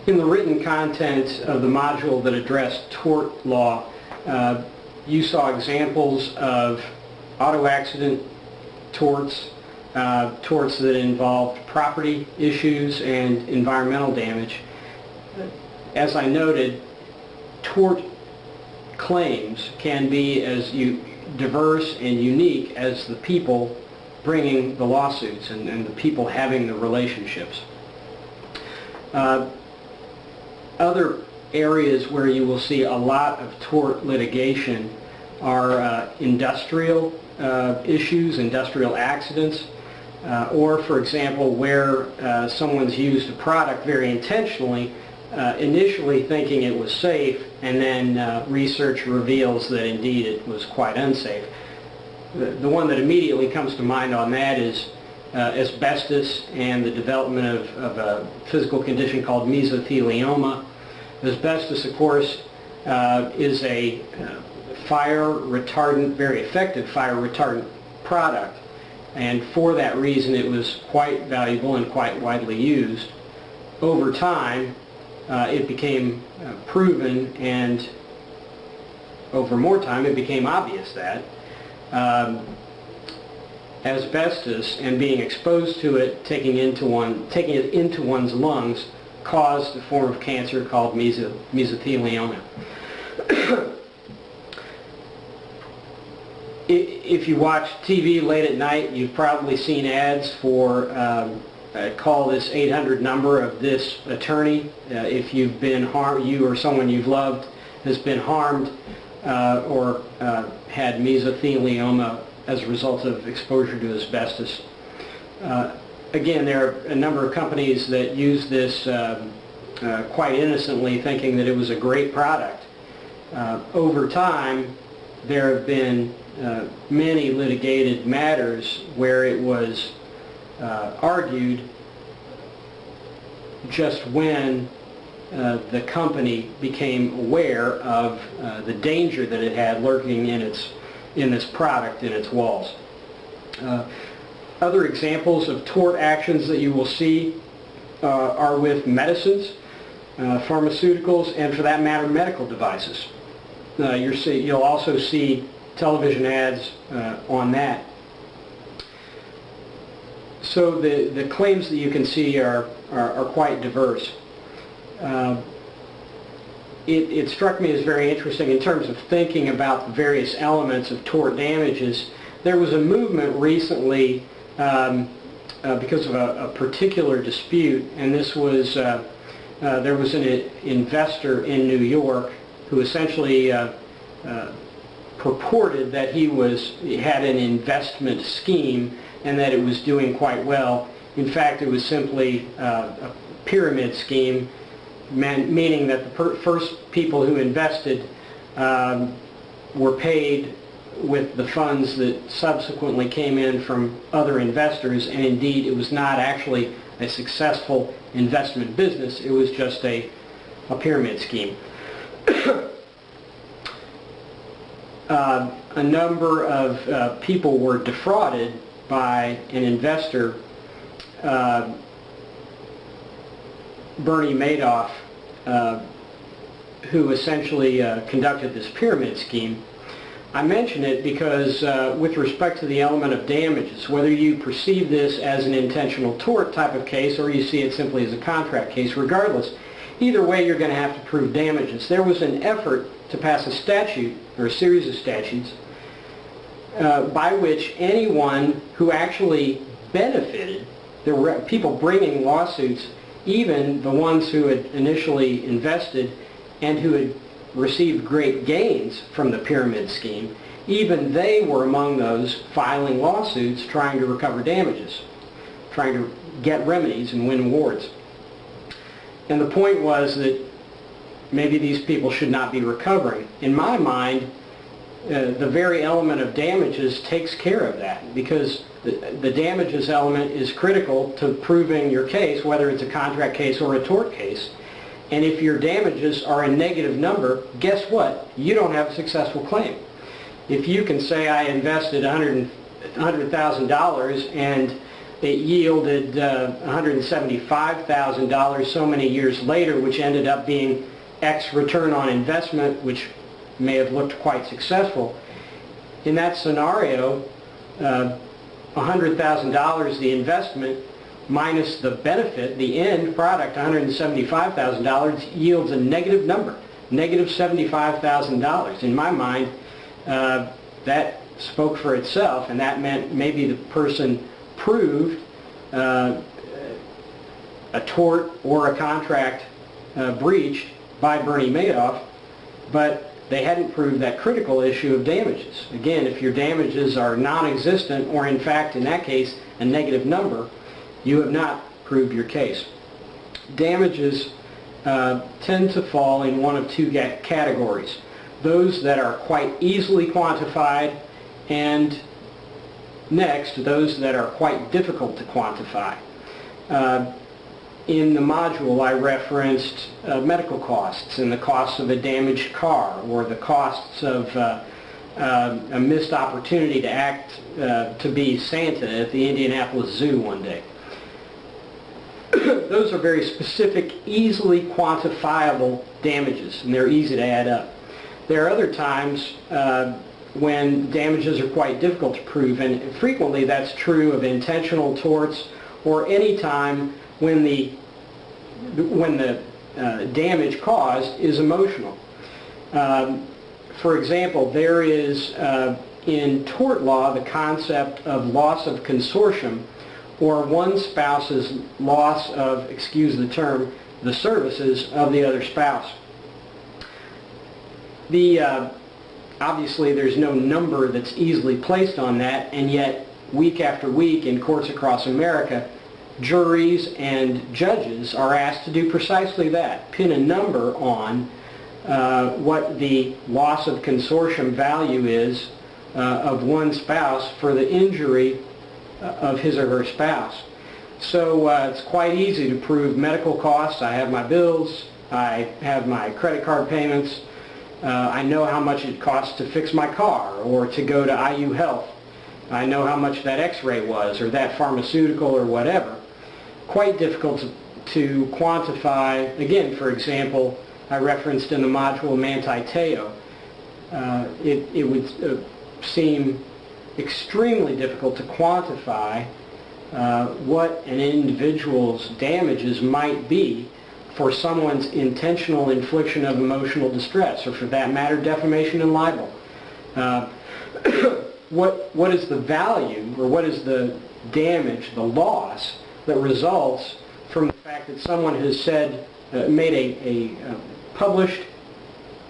In the written content of the module that addressed tort law, you saw examples of auto accident torts, torts that involved property issues and environmental damage. As I noted, tort claims can be as diverse and unique as the people bringing the lawsuits and the people having the relationships. Other areas where you will see a lot of tort litigation are industrial issues, industrial accidents, or, for example, where someone's used a product very intentionally, initially thinking it was safe, and then research reveals that indeed it was quite unsafe. The one that immediately comes to mind on that is asbestos and the development of a physical condition called mesothelioma. Asbestos, of course, is a fire retardant, very effective fire retardant product, and for that reason it was quite valuable and quite widely used. Over time, it became proven, and over more time it became obvious that asbestos and being exposed to it, taking it into one's lungs, caused a form of cancer called mesothelioma. If you watch TV late at night, you've probably seen ads for call this 800 number of this attorney. If you've been harmed, you or someone you've loved has been harmed or had mesothelioma as a result of exposure to asbestos. Again, there are a number of companies that use this quite innocently, thinking that it was a great product. Over time, there have been many litigated matters where it was argued just when the company became aware of the danger that it had lurking in this product, in its walls. Other examples of tort actions that you will see are with medicines, pharmaceuticals, and for that matter, medical devices. You'll also see television ads on that. So the claims that you can see are quite diverse. It struck me as very interesting in terms of thinking about the various elements of tort damages. There was a movement recently because of a particular dispute, and this was there was an investor in New York who essentially purported that he had an investment scheme and that it was doing quite well. In fact, it was simply a pyramid scheme, meaning that the first people who invested were paid with the funds that subsequently came in from other investors, and indeed it was not actually a successful investment business, it was just a pyramid scheme. A number of people were defrauded by an investor, Bernie Madoff, who essentially conducted this pyramid scheme. I mention it because with respect to the element of damages, whether you perceive this as an intentional tort type of case or you see it simply as a contract case, regardless, either way you're going to have to prove damages. There was an effort to pass a statute, or a series of statutes, by which anyone who actually benefited, there were people bringing lawsuits, even the ones who had initially invested and who had received great gains from the pyramid scheme, even they were among those filing lawsuits trying to recover damages, trying to get remedies and win awards. And the point was that maybe these people should not be recovering. In my mind, the very element of damages takes care of that, because the damages element is critical to proving your case, whether it's a contract case or a tort case. And if your damages are a negative number, guess what? You don't have a successful claim. If you can say I invested $100,000 and it yielded $175,000 so many years later, which ended up being X return on investment, which may have looked quite successful. In that scenario, $100,000 the investment minus the benefit, the end product, $175,000, yields a negative number, negative $75,000. In my mind, that spoke for itself, and that meant maybe the person proved a tort or a contract breached by Bernie Madoff, but they hadn't proved that critical issue of damages. Again, if your damages are non-existent, or in fact in that case a negative number, you have not proved your case. Damages tend to fall in one of two categories: those that are quite easily quantified, and next, those that are quite difficult to quantify. In the module, I referenced medical costs and the costs of a damaged car, or the costs of a missed opportunity to act to be Santa at the Indianapolis Zoo one day. Those are very specific, easily quantifiable damages, and they're easy to add up. There are other times when damages are quite difficult to prove, and frequently that's true of intentional torts, or any time when the damage caused is emotional. For example, there is in tort law the concept of loss of consortium, or one spouse's loss of, excuse the term, the services of the other spouse. Obviously there's no number that's easily placed on that, and yet week after week in courts across America, juries and judges are asked to do precisely that: pin a number on what the loss of consortium value is of one spouse for the injury of his or her spouse. So it's quite easy to prove medical costs. I have my bills, I have my credit card payments, I know how much it costs to fix my car or to go to IU Health. I know how much that x-ray was, or that pharmaceutical, or whatever. Quite difficult to quantify. Again, for example, I referenced in the module Manti Teo. It would seem extremely difficult to quantify what an individual's damages might be for someone's intentional infliction of emotional distress, or for that matter, defamation and libel. What is the value, or what is the damage, the loss, that results from the fact that someone has said, made a published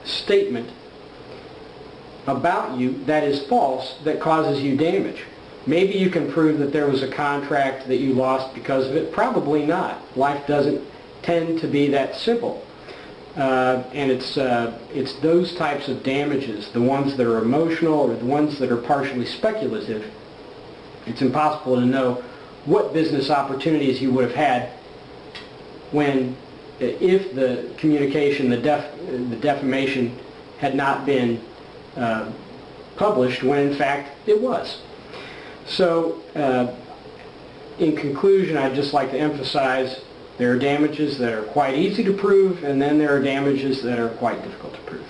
statement about you that is false, that causes you damage? Maybe you can prove that there was a contract that you lost because of it. Probably not. Life doesn't tend to be that simple. And it's those types of damages, the ones that are emotional or the ones that are partially speculative. It's impossible to know what business opportunities you would have had when, if the communication, the defamation had not been published, when in fact it was. So in conclusion, I'd just like to emphasize there are damages that are quite easy to prove, and then there are damages that are quite difficult to prove.